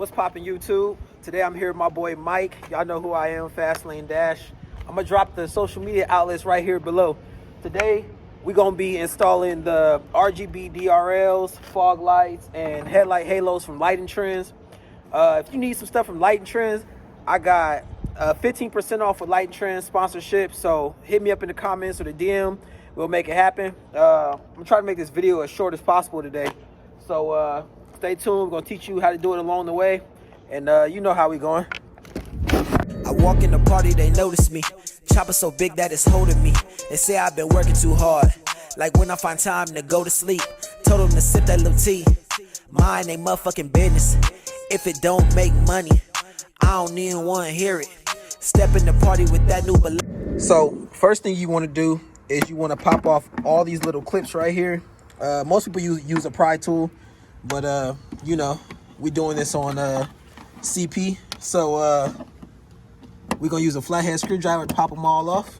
What's poppin' YouTube? Today I'm here with my boy Mike. Y'all know who I am, Fastlane Dash. I'm gonna drop the social media outlets right here below. Today we're gonna be installing the RGB DRLs, fog lights, and headlight halos from LightingTrendz. If you need some stuff from LightingTrendz, I got 15% off with LightingTrendz sponsorship. So hit me up in the comments or the DM. We'll make it happen. I'm trying to make this video as short as possible today. So stay tuned. We're gonna teach you how to do it along the way, and you know how we going. I walk in the party, they notice me. Chopper so big that it's holding me. They say I've been working too hard. Like when I find time to go to sleep, told them to sip that little tea. Mind they motherfucking business. If it don't make money, I don't even want to hear it. Step in the party with that new balloon. So first thing you want to do is you want to pop off all these little clips right here. Most people use a pry tool, but you know, we doing this on CP, so we're gonna use a flathead screwdriver to pop them all off.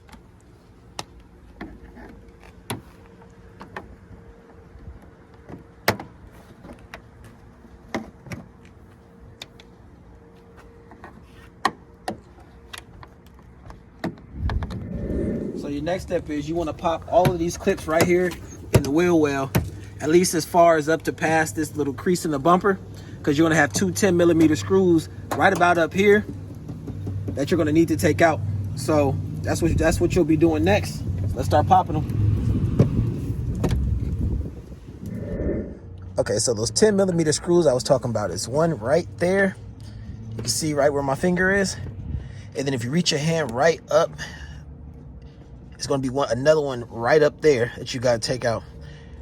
So your next step is you want to pop all of these clips right here in the wheel well, at least as far as up to past this little crease in the bumper, because you're going to have two 10mm screws right about up here that you're going to need to take out. So that's what you'll be doing next. Let's start popping them. Okay, so those 10mm screws I was talking about is one right there. You can see right where my finger is, and then if you reach your hand right up, it's going to be another one right up there that you got to take out.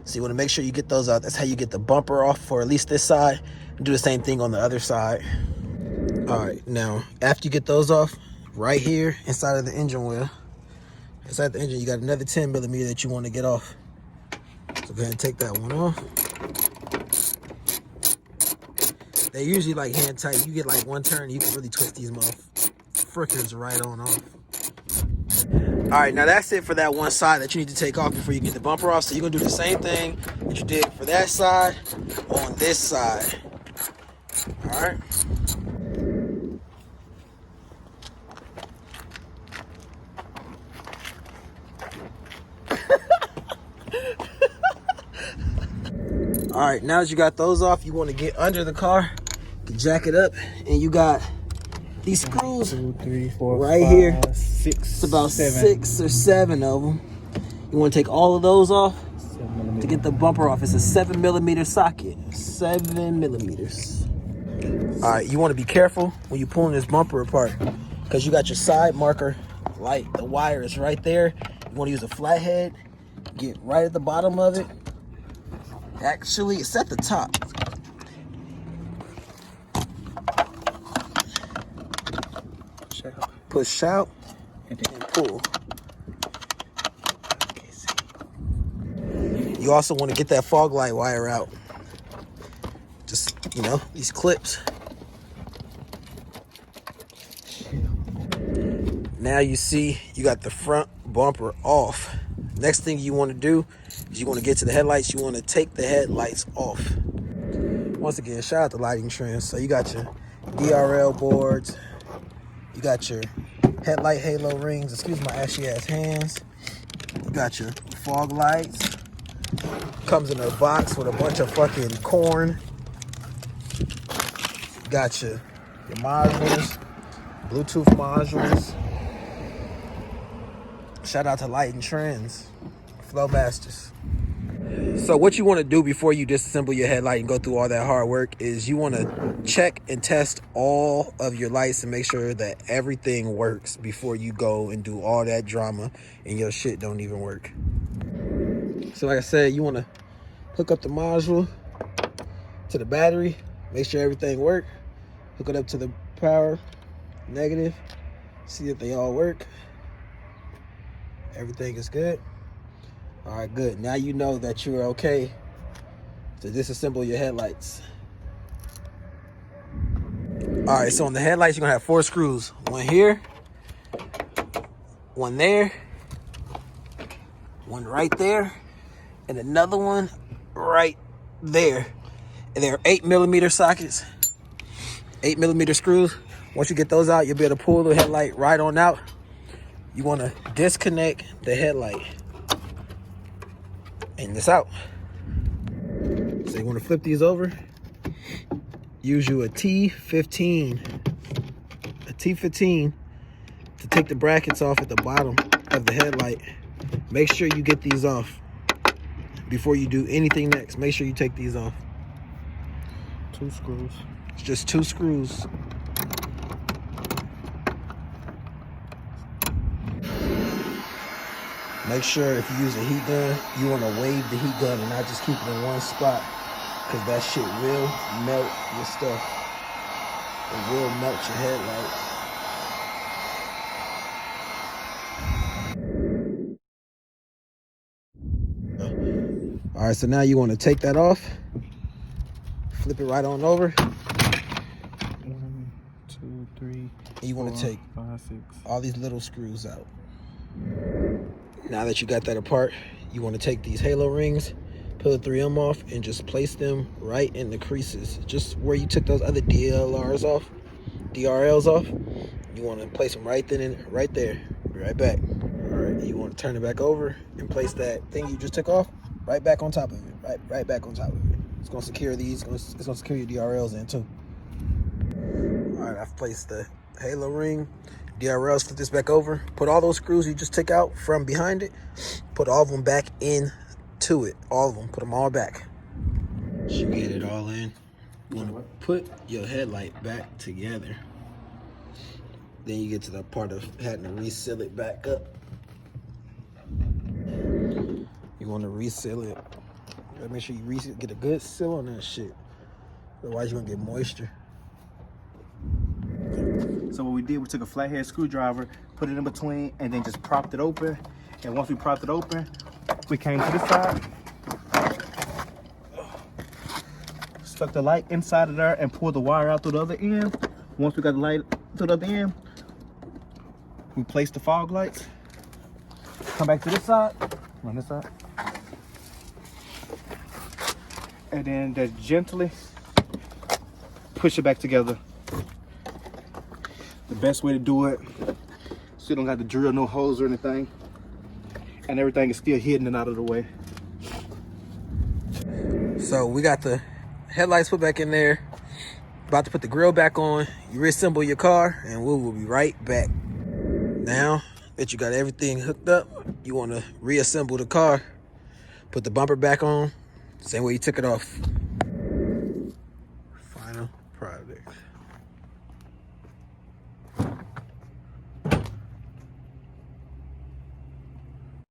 So you want to make sure you get those out. That's how you get the bumper off for at least this side. And do the same thing on the other side. All right, now after you get those off, right here inside of the engine wheel, inside the engine, you got another 10mm that you want to get off. So go ahead and take that one off. They usually like hand tight. You get like one turn, you can really twist these motherfuckers right on off. All right, now that's it for that one side that you need to take off before you get the bumper off. So you're gonna do the same thing that you did for that side on this side. All right. All right, now that you got those off, you want to get under the car, jack it up, and you got these screws 1, 2, 3, 4, right 5, here. 6, it's about 7. 6 or 7 of them. You want to take all of those off to get the bumper off. It's a 7mm socket, 7mm. All right, you want to be careful when you're pulling this bumper apart, because you got your side marker light. The wire is right there. You want to use a flathead, get right at the bottom of it. Actually, it's at the top. Push out and pull. You also want to get that fog light wire out. Just, you know, these clips. Now you see you got the front bumper off. Next thing you want to do is you want to get to the headlights. You want to take the headlights off. Once again, shout out to LightingTrendz. So you got your DRL boards. You got your headlight halo rings. Excuse my ashy ass hands. You got your fog lights. Comes in a box with a bunch of fucking corn. You got your modules, Bluetooth modules. Shout out to LightingTrendz, Flow Masters. So what you want to do before you disassemble your headlight and go through all that hard work is you want to check and test all of your lights and make sure that everything works before you go and do all that drama and your shit don't even work. So like I said, you want to hook up the module to the battery, make sure everything works. Hook it up to the power, negative, see if they all work. Everything is good. All right, good. Now you know that you're okay to disassemble your headlights. All right, so on the headlights, you're gonna have 4 screws. One here, one there, one right there, and another one right there. And they're 8mm sockets. 8mm screws. Once you get those out, you'll be able to pull the headlight right on out. You want to disconnect the headlight and this out. So you want to flip these over. Use you a T15 to take the brackets off at the bottom of the headlight. Make sure you get these off before you do anything next. Make sure you take these off. 2 screws. It's just 2 screws. Make sure if you use a heat gun, you want to wave the heat gun and not just keep it in one spot, because that shit will melt your stuff. It will melt your headlight. All right, so now you want to take that off, flip it right on over. 1, 2, 3. And you want to take 5, 6. all these little screws out. Now that you got that apart, you want to take these halo rings, peel the 3M off, and just place them right in the creases, just where you took those other DRLs off. You want to place them right then and right there. Be right back. All right, you want to turn it back over and place that thing you just took off right back on top of it. Right back on top of it. It's gonna secure these. It's gonna secure your DRLs in too. All right, I've placed the halo ring. DRLs, flip this back over. Put all those screws you just took out from behind it. Put all of them back into it. All of them. Put them all back. You get it all in. You want to put your headlight back together. Then you get to the part of having to reseal it back up. You want to reseal it. Gotta make sure you get a good seal on that shit. Otherwise, you're gonna get moisture. So what we did, we took a flathead screwdriver, put it in between, and then just propped it open. And once we propped it open, we came to this side, stuck the light inside of there, and pulled the wire out through the other end. Once we got the light through the other end, we placed the fog lights. Come back to this side, run this side, and then just gently push it back together. The best way to do it, so you don't have to drill no holes or anything, and everything is still hidden and out of the way. So we got the headlights put back in there. About to put the grill back on. You reassemble your car, and we will be right back. Now that you got everything hooked up, you want to reassemble the car. Put the bumper back on, same way you took it off.